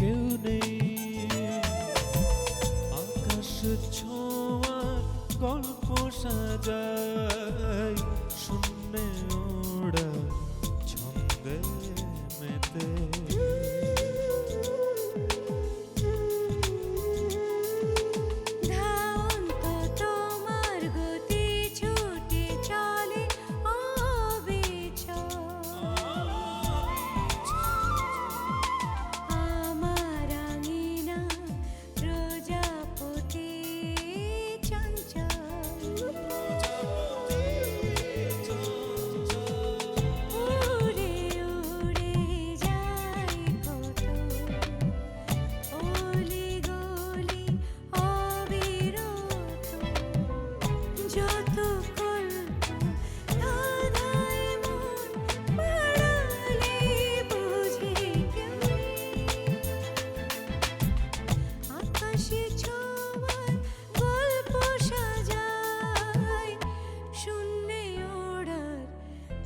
কেউ নেই। আকাশ ছোঁয়ার গল্প সাজাই শূন্যে ওড়া ছন্দে মেতে।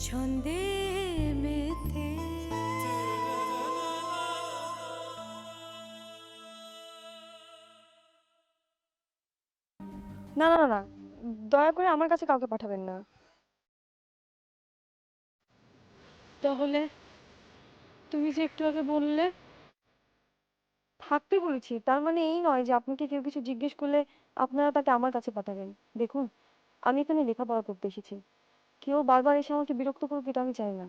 ছন্দে মেতে। না না না, দয়া করে আমার কাছে কাউকে পাঠাবেন না। তাহলে তুমি যে একটু আগে বললে? থাকতে বলেছি, তার মানে এই নয় যে আপনাকে কেউ কিছু জিজ্ঞেস করলে আপনারা তাকে আমার কাছে পাঠাবেন। দেখুন, আমি এখানে লেখাপড়া করতে এসেছি, কেউ বারবার এসে আমাকে বিরক্ত করুক এটা আমি চাই না।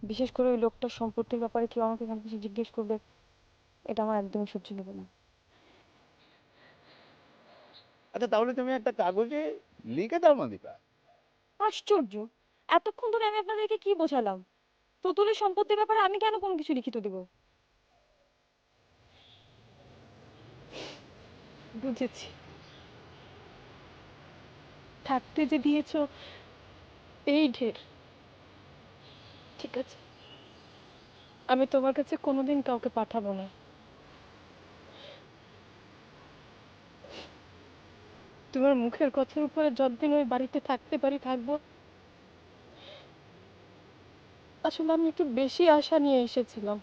বিশেষ করে ওই লোকটার সম্পত্তির ব্যাপারে কেউ আমাকে এখানে কিছু জিজ্ঞেস করবে, এটা আমার একদমই সহ্য হবে না। আচ্ছা তাহলে তুমি একটা কাগজে লিখে দাও না দীপা। আশ্চর্য, এতক্ষণ ধরে আমি আপনাদেরকে কি বোঝালাম? পুতুলের সম্পত্তির ব্যাপারে আমি কেন কোনো কিছু লিখিত দেব? বুঝেছি, থাকতে যে দিয়েছো এই ঢের। ঠিক আছে, আমি তোমার কাছে কোনোদিন কাউকে পাঠাবো না। তোমার মুখের কথার উপরে যতদিন ওই বাড়িতে থাকতে পারি থাকবো। আসলে আমি একটু বেশি আশা নিয়ে এসেছিলাম।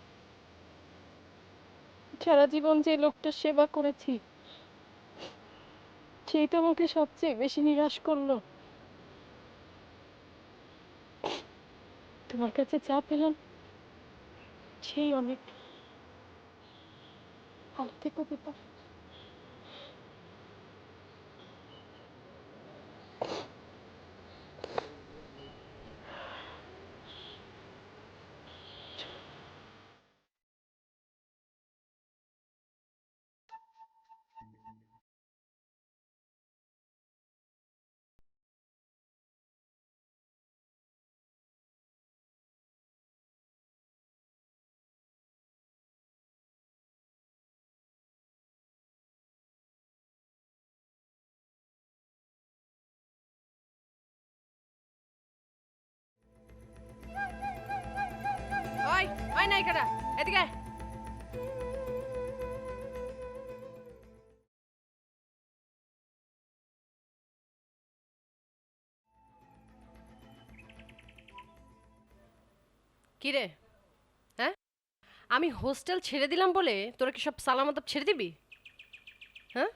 সারা জীবন যে লোকটার সেবা করেছি সেই তো আমাকে সবচেয়ে বেশি নিরাশ করলো। তোমার কাছে চা পেলাম সেই অনেক। ভালো থেকো দীপা। ওই ওই নায়িকাটা এদিকে আয়। কি রে, হ্যাঁ? আমি হোস্টেল ছেড়ে দিলাম বলে তোরা কি সব সালাম আদব ছেড়ে দিবি? হ্যাঁ,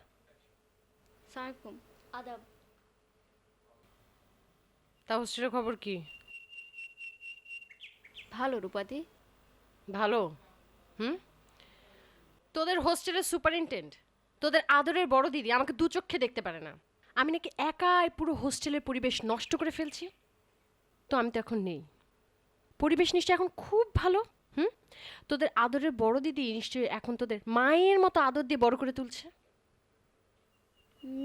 সালামালাইকুম, আদাব। তা হোস্টেলের খবর কি? ভালো রূপাদি। ভালো? হুম, তোদের হোস্টেলের সুপারিনটেন্ডেন্ট, তোদের আদরের বড় দিদি আমাকে দু চোখে দেখতে পারে না। আমি নাকি একাই পুরো হোস্টেলের পরিবেশ নষ্ট করে ফেলছি। তো আমি তো এখন নেই, পরিবেশ নিশ্চয়ই এখন খুব ভালো। হুম, তোদের আদরের বড় দিদি নিশ্চয়ই এখন তোদের মায়ের মতো আদর দিয়ে বড় করে তুলছে।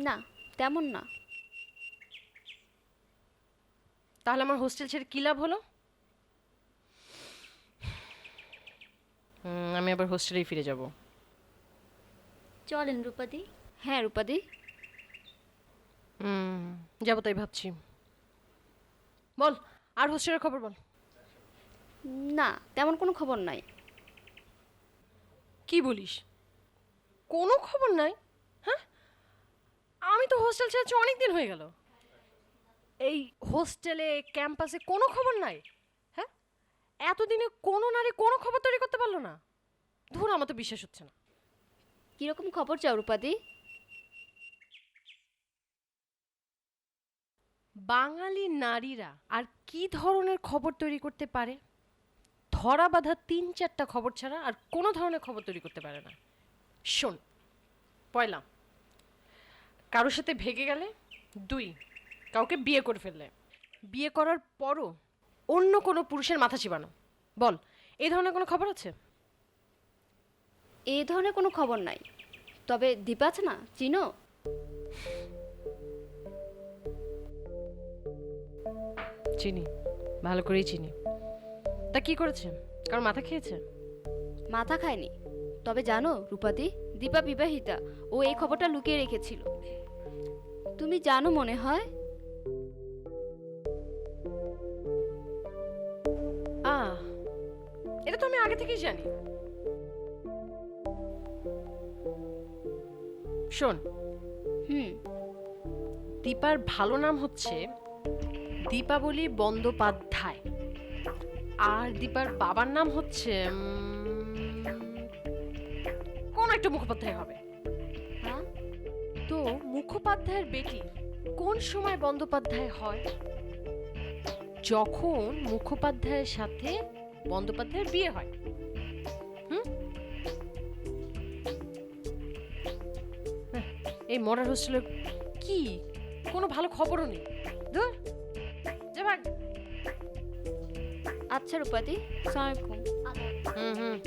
না, তেমন না। তাহলে আমার হোস্টেল ছেড়ে কী লাভ হলো? আমি আবার হোস্টেলেই ফিরে যাব। চলেন রূপাদি। হ্যাঁ রূপাদি। যাবো তাই ভাবছি। বল, আর হোস্টেলের খবর বল। না, তেমন কোনো খবর নাই। কি বলিস? কোনো খবর নাই? হ্যাঁ, আমি তো হোস্টেল ছেড়েছি অনেক দিন হয়ে গেল। এই হোস্টেলে ক্যাম্পাসে কোনো খবর নাই? হ্যাঁ, এতদিনে কোনো নারী কোনো খবর তৈরি করতে পারলো না? ধুর, আমার তো বিশ্বাস হচ্ছে না। কিরকম খবর চাও রূপাদি? বাঙালি নারীরা আর কি ধরনের খবর তৈরি করতে পারে? ধরা বাঁধা 3-4টা খবর ছাড়া আর কোনো ধরনের খবর তৈরি করতে পারে না। শোন, পয়লা, কারোর সাথে ভেগে গেলে। 2, কাউকে বিয়ে করে ফেললে। বিয়ে করার পরও অন্য কোনো পুরুষের মাথা চিবানো। বল, এই ধরনের কোনো খবর আছে? এই ধরনের কোনো খবর নাই, তবে দীপা আছে না, চিনো? চিনি, ভালো করেই চিনি। তা কি করেছে? কারণ মাথা খেয়েছে? মাথা খায়নি, তবে জানো রূপাদি, দীপা বিবাহিতা। ও এই খবরটা লুকিয়ে রেখেছিল। তুমি জানো মনে হয়। এটা তো আমি আগে থেকেই জানি। শোন, হুম। দীপার ভালো নাম হচ্ছে দীপাবলি বন্দ্যোপাধ্যায়, আর দীপার বাবার নাম হচ্ছে কোন একটা মুখোপাধ্যায় হবে। হ্যাঁ, তো মুখোপাধ্যায়ের বেটি কোন সময় বন্দ্যোপাধ্যায় হয়? যখন মুখোপাধ্যায়ের সাথে বন্দ্যোপাধ্যায়ের বিয়ে হয়। এই মরার হোস্টেলের কি কোনো ভালো খবরও নেই। ধুর, যা ভাগ। আচ্ছা রূপাদি, আসসালামু আলাইকুম। হুম।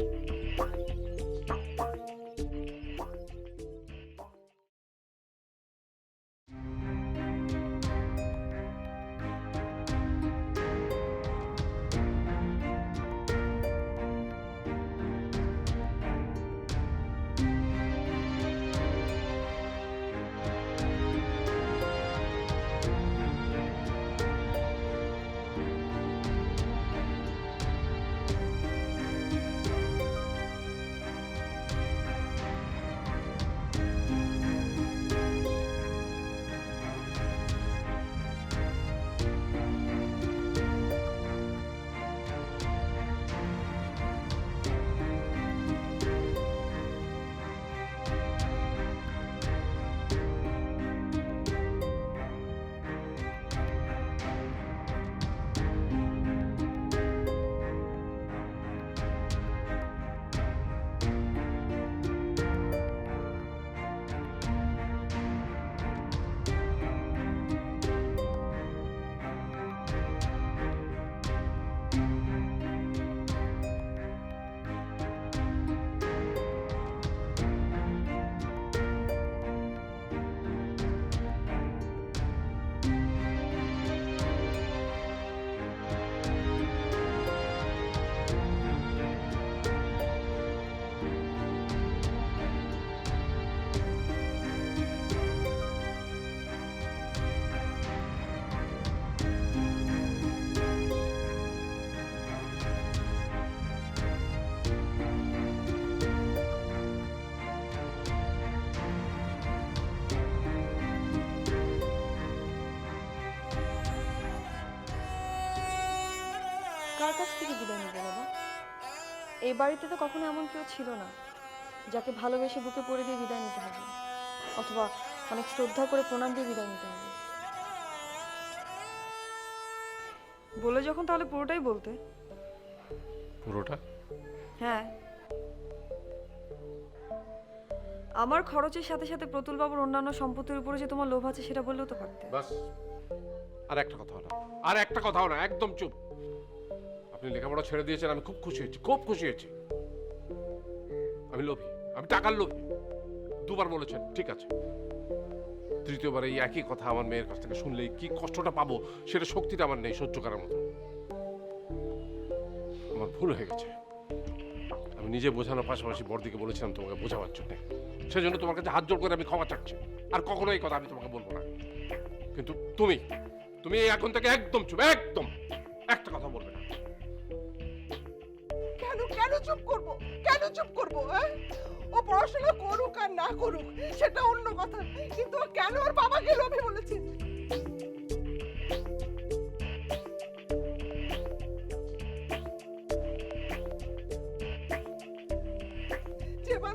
কার কাছ থেকে বিদায় নেবো বাবা? এই বাড়িতে তো কখনো এমন কেউ ছিল না যাকে ভালোবেসে বুকে পড়ে দিয়ে বিদায় নিতে হবে, অথবা অনেক শ্রদ্ধা করে প্রণাম দিয়ে বিদায় নিতে হবে। বলে যখন, তাহলে পুরোটাই বলতে। পুরোটা? হ্যাঁ, আমার খরচের সাথে সাথে প্রতুল বাবুর অন্যান্য সম্পত্তির উপরে যে তোমার লোভ আছে সেটা বললেও তো পারতে। বাস, আর একটা কথাও না, আর একটা কথাও না, একদম চুপ। আপনি লেখাপড়া ছেড়ে দিয়েছেন, আমি খুব খুশি হয়েছি, খুব খুশি হয়েছি। আমি লোভী, আমি টাকার লোভী। 2 বার বলেছেন, ঠিক আছে। 3য় এই একই কথা আমার মেয়ের কাছ থেকে শুনলেই কি কষ্টটা পাবো সেটা শক্তিটা আমার নেই সহ্য করার মতো। আমার ভুল হয়ে গেছে। আমি নিজে বোঝানোর পাশাপাশি বড়দিকে বলেছিলাম তোমাকে বোঝাবার জন্য। সেজন্য তোমার কাছে হাত জোর করে আমি ক্ষমা চাচ্ছি। আর কখনো এই কথা আমি তোমাকে বলবো না। কিন্তু তুমি এখন থেকে একদম চুপ, একদম একটা কথা বলবে না। কেন চুপ করব? কেন চুপ করব? ও পড়াশোনা করুক আর না করুক সেটা অন্য কথা, কিন্তু ও কেন ওর বাবাকে লোভী বলেছে?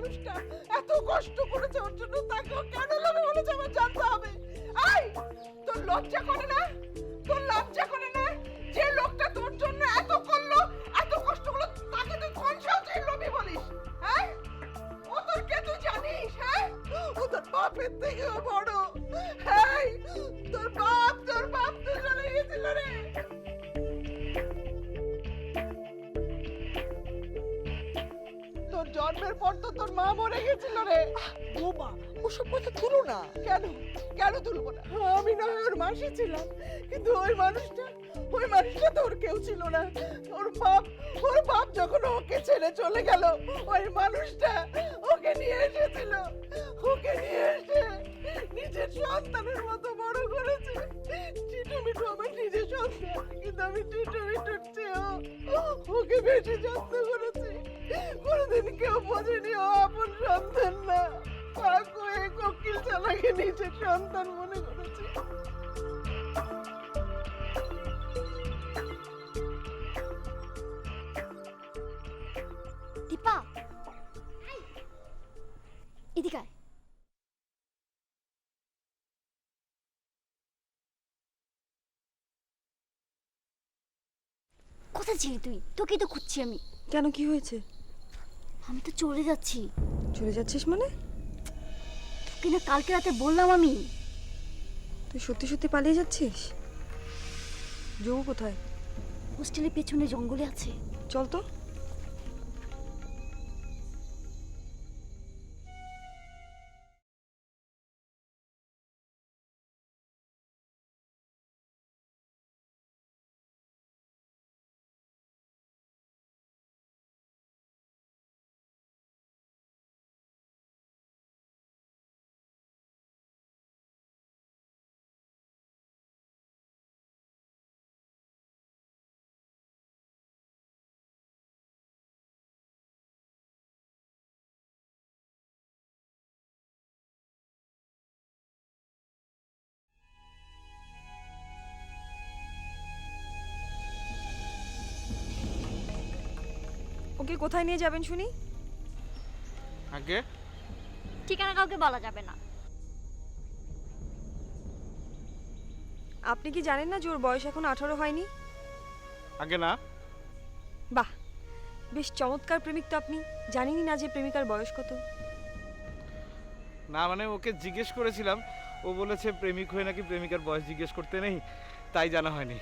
মানুষটা এত কষ্ট করেছে ওর জন্য, তাকেও কেন লোভে বলেছে আমার জানতে হবে। আই, তোর লজ্জা করে না? তোর লজ্জা করে না? যে লোকটা তোর জন্য এত করলো, এত কষ্ট করলো, তাকে তুই কোন সাহসে লোভী বলিস? হ্যাঁ, ও তোর কে তুই জানিস? হ্যাঁ, ও তোর বাপের থেকেও বড়। হ্যাঁ, তোর বাপ তো চলে গেছিল রে। তোর জন্মের পর তো তোর মা মরে গেছিল রে। বোমা, ওসব কথা তুলো না। কেন কেন তুলবো না? আমি না হয় ওর মাসি ছিলাম, কিন্তু ওই মানুষটা তো ওর কেউ ছিল না। ওর বাপ যখন ওকে ছেড়ে চলে গেল, ওই মানুষটা ওকে নিয়ে এসেছিল। ওকে নিয়ে এসে নিজের সন্তানের মতো বড় করেছে। চিটু মিঠু আমার নিজের সন্তান, কিন্তু আমি চিটু মিঠুর চেয়েও ওকে বেশি যত্ন করেছি। কোনোদিন কেউ বোঝেনি ও আপন সন্তান না। কাকু এই কোকিল চালাকে নিজের সন্তান মনে করেছে। দীপা, এদিকে আয়। কোথায় ছিলি তুই? তোকেই তো খুঁজছি আমি। কেন, কি হয়েছে? আমি তো চলে যাচ্ছি। চলে যাচ্ছিস মানে? তোকে না কালকে রাতে বললাম আমি। তুই সত্যি সত্যি পালিয়ে যাচ্ছিস? যোগু কোথায়? হোস্টেলের পেছনে জঙ্গলে আছে। চল তো। ওকে কোথায় নিয়ে যাবেন শুনি? আগে ঠিকানা কাউকে বলা যাবে না। আপনি কি জানেন না যে ওর বয়স এখন 18 হয়নি? আগে না। বাহ, বেশ চমৎকার প্রেমিক তো আপনি। জানেনই না যে প্রেমিকার বয়স কত? না মানে ওকে জিজ্ঞেস করেছিলাম, ও বলেছে প্রেমিক হয়ে নাকি প্রেমিকার বয়স জিজ্ঞেস করতে নেই, তাই জানা হয়নি।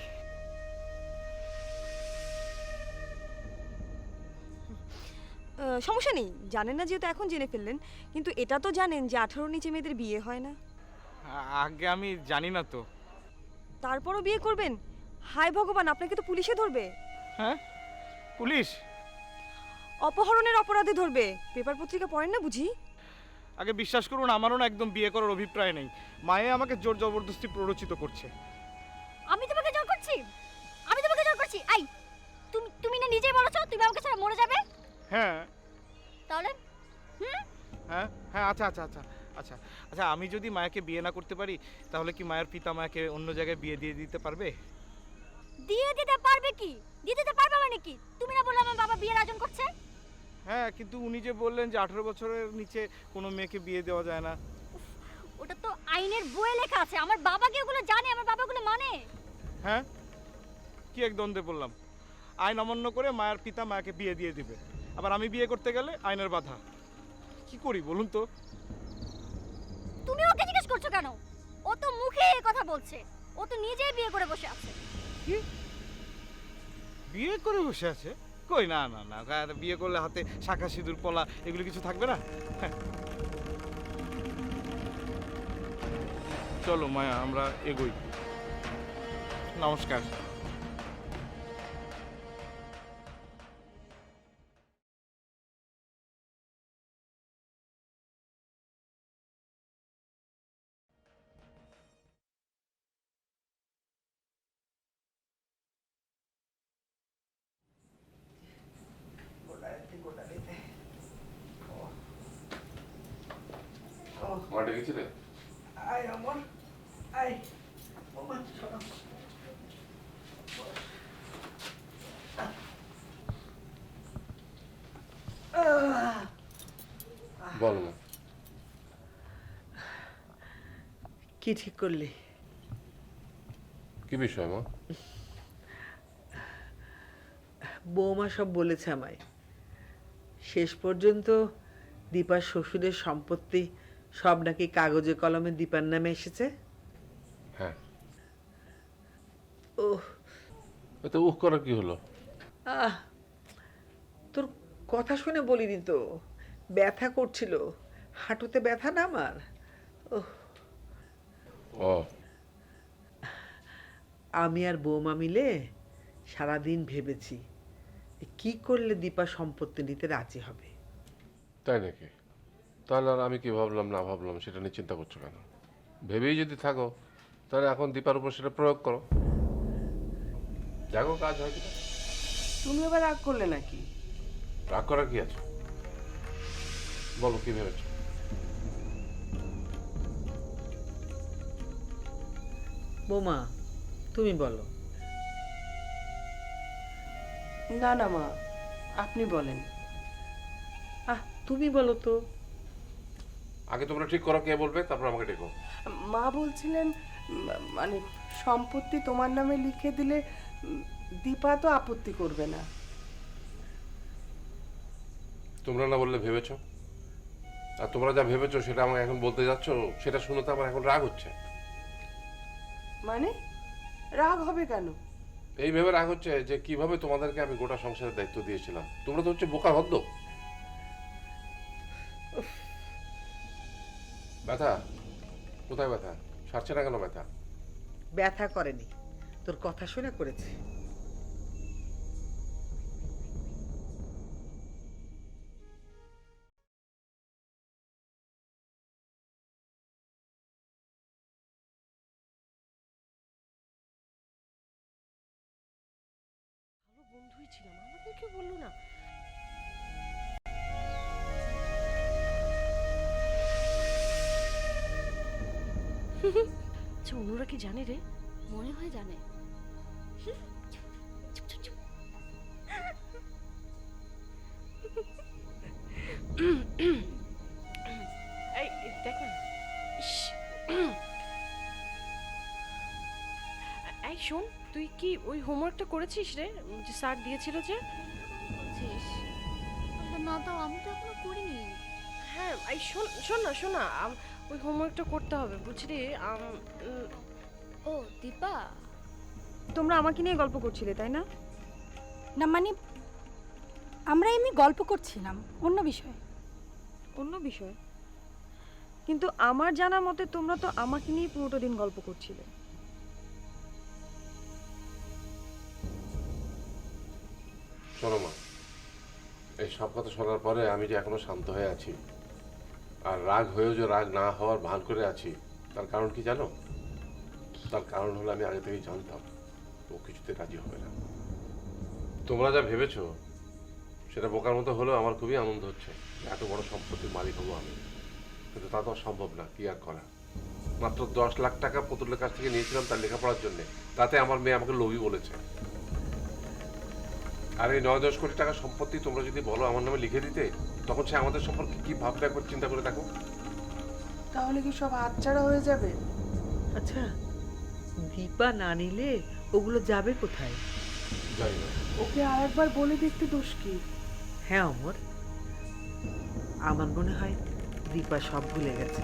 সমস্যা নেই, জানেন না যেহেতু এখন জেনে ফেললেন, কিন্তু এটা তো জানেন যে 18 নিচে মেয়েদের বিয়ে হয় না। আগে আমি জানি না তো। তারপরও বিয়ে করবেন? হায় ভগবান, আপনাকে তো পুলিশে ধরবে। হ্যাঁ, পুলিশ? অপহরণের অপরাধে ধরবে। পেপার পত্রিকা পড়েন না বুঝি? আগে বিশ্বাস করুন, আমারও না একদম বিয়ে করার অভিপ্রায় নেই। মায়ে আমাকে জোর জবরদস্তি প্ররোচিত করছে। আমি তোমাকে জোর করছি? আমি তোমাকে জোর করছি? আই, তুমি না নিজেই বলেছো তুমি আমাকে ছাড়া মরে যাবে। হ্যাঁ তাহলে হ্যাঁ হ্যাঁ, আচ্ছা আচ্ছা আচ্ছা আচ্ছা আচ্ছা, আমি যদি মায়াকে বিয়ে না করতে পারি, তাহলে কি মায়ের পিতা মায়াকে অন্য জায়গায় বিয়ে দিয়ে দিতে পারবে? দিয়ে দিতে পারবে কি? দিয়ে দিতে পারবে মানে কি? তুমি না বললে আমার বাবা বিয়ের আয়োজন করছে? হ্যাঁ, কিন্তু উনি যে বললেন যে 18 বছরের নিচে কোনো মেয়েকে বিয়ে দেওয়া যায় না। ওটা তো আইনের বইয়ে লেখা আছে। আমার বাবা কি ওগুলো জানে? আমার বাবা ওগুলো মানে? হ্যাঁ, কি এক দ্বন্দ্বে বললাম। আইন অমান্য করে মায়ের পিতা মায়াকে বিয়ে দিয়ে দিবে, আবার আমি বিয়ে করতে গেলে আইনের বাধা। কি করি বলুন তো? তুমি ওকে জিজ্ঞেস করছো কেন? ও তো মুখে এই কথা বলছে। ও তো নিজেই বিয়ে করে বসে আছে। কি বিয়ে করে বসে আছে? কই, না না না, বিয়ে করলে হাতে শাঁখা সিঁদুর পলা এগুলো কিছু থাকবে না? হ্যাঁ। চলো মায়া, আমরা এগোই। নমস্কার। মাঠে গেছিলে? আয় আমার, আয় বোমা, শোনো। বল মা। কি ঠিক করলি? কি বিষয় মা? বৌমা সব বলেছে আমায়। শেষ পর্যন্ত দীপার শ্বশুরের সম্পত্তি সব নাকি কাগজে কলমে দীপার নামে এসেছে। হ্যাঁ। ও এতে উহ করা কি হলো? আহ, তোর কথা শুনে বলিনি তো, ব্যথা করছিল, হাঁটুতে ব্যথা না আমার। ও আমি আর বৌমা মিলে সারাদিন ভেবেছি কি করলে দীপা সম্পত্তি নিতে রাজি হবে। তাই নাকি? তাহলে আর আমি কি ভাবলাম না ভাবলাম সেটা নিয়ে চিন্তা করছো কেন? ভেবেই যদি থাকো তাহলে এখন দীপার উপর সেটা প্রয়োগ করো, দেখো কাজ হয় কিনা। তুমি আবার রাগ করলে নাকি? রাগ করার কি আছে? বলো কি ভেবেছো? বৌমা তুমি বলো। না না মা, আপনি বলেন। তুমি বলো তো। আগে তোমরা ঠিক করো, কে বলবে, তারপর আমাকে ডেকো। মা বলছিলেন মানে সম্পত্তি তোমার নামে লিখে দিলে দীপা তো আপত্তি করবে না। তোমরা না বললে ভেবেছো, আর তোমরা যা ভেবেছো সেটা আমাকে এখন বলতে যাচ্ছ, সেটা শুনে তো আমার এখন রাগ হচ্ছে। মানে রাগ হবে কেন? এই ভেবে রাগ হচ্ছে যে কিভাবে তোমাদেরকে আমি গোটা সংসারের দায়িত্ব দিয়েছিলাম, তোমরা তো হচ্ছে বোকা হদ্দ। ব্যথা কোথায়? ব্যথা সারছে না কেন? ব্যথা ব্যথা করেনি, তোর কথা শুনে করেছে। ভালো বন্ধুই ছিলাম, আমাদেরকে বললো না। আচ্ছা অন্যরা কি জানে রে? মনে হয় জানে। এই দেখ না। ইস। এই শোন, তুই কি ওই হোমওয়ার্কটা করেছিস রে, যে স্যার দিয়েছিল যে? বলছিস? না তো আমি তো এখনো করিনি। হ্যাঁ এই শোন শোন না শোন না, ওই হোমওয়ার্কটা করতে হবে বুঝলি। ও দীপা, তোমরা আমাকে নিয়ে গল্প করছিলে তাই না? না মানে আমরা এমনি গল্প করছিলাম অন্য বিষয়ে। অন্য বিষয়? কিন্তু আমার জানা মতে তোমরা তো আমাকে নিয়ে পুরোটা দিন গল্প করছিলে। শোনো মা, এই সব কথা শোনার পরে আমি যে এখনো শান্ত হয়ে আছি, আর রাগ হয়েও যে রাগ না হওয়ার ভান করে আছি, তার কারণ কি জানো? তার কারণ হলো আমি আগে থেকেই জানতাম ও কিছুতে রাজি হবে না। তোমরা যা ভেবেছো সেটা বোকার মতো হলেও আমার খুবই আনন্দ হচ্ছে, এত বড় সম্পত্তির মালিক হবো আমি। কিন্তু তা তো সম্ভব না, কি আর করা। মাত্র 10 লাখ টাকা পুতুলের কাছ থেকে নিয়েছিলাম তার লেখাপড়ার জন্য, তাতে আমার মেয়ে আমাকে লোভী বলেছে। আর এই 9-10 কোটি টাকা সম্পত্তি তোমরা যদি বলো আমার নামে লিখে দিতে, তখন সে আমাদের সম্পর্কে কি ভাববে একবার চিন্তা করে দেখো। তাহলে কি সব হাতছাড়া হয়ে যাবে? আচ্ছা, দীপা না নিলে ওগুলো যাবে কোথায়? যাই না, ওকে আরেকবার বলে দেখতে দোষ কি? হ্যাঁ অমর, আমার মনে হয় দীপা সব ভুলে গেছে।